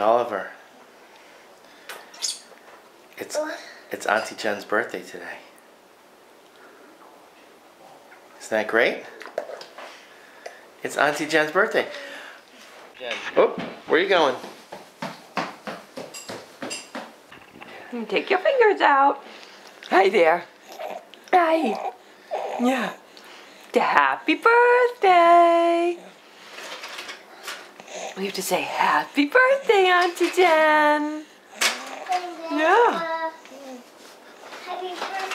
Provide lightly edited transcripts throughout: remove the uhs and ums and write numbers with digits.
Oliver. It's Auntie Jen's birthday today. Isn't that great? It's Auntie Jen's birthday. Jen. Oh, where are you going? Take your fingers out. Hi there. Hi. Yeah. Happy birthday. We have to say happy birthday, Auntie Jen. Yeah. Happy birthday.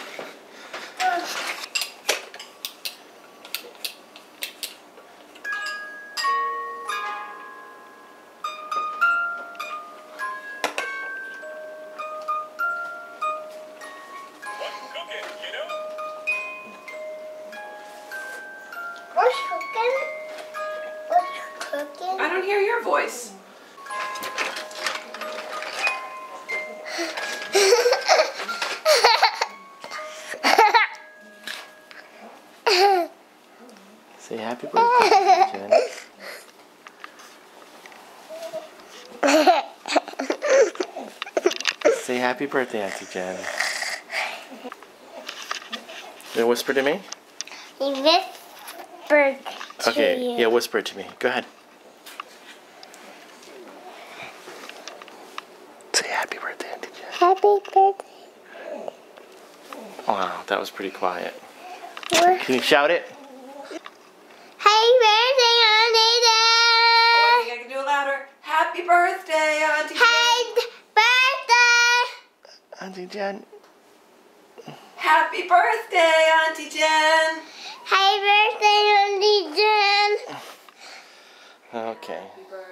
What's cooking? What's cooking? I don't hear your voice. Say happy birthday, Jen. Say happy birthday, Auntie Jen. You gonna whisper to me? He whispered to Okay, you. yeah, whisper to me. Go ahead. Say happy birthday, Auntie Jen. Happy birthday. Wow, that was pretty quiet. What? Can you shout it? Happy birthday, Auntie Oh, Jen. you gotta do it louder. Happy birthday, Auntie Jen. Happy birthday. Auntie Jen. Happy birthday, Auntie Jen. Happy birthday, Auntie Jen. Okay. Happy birthday.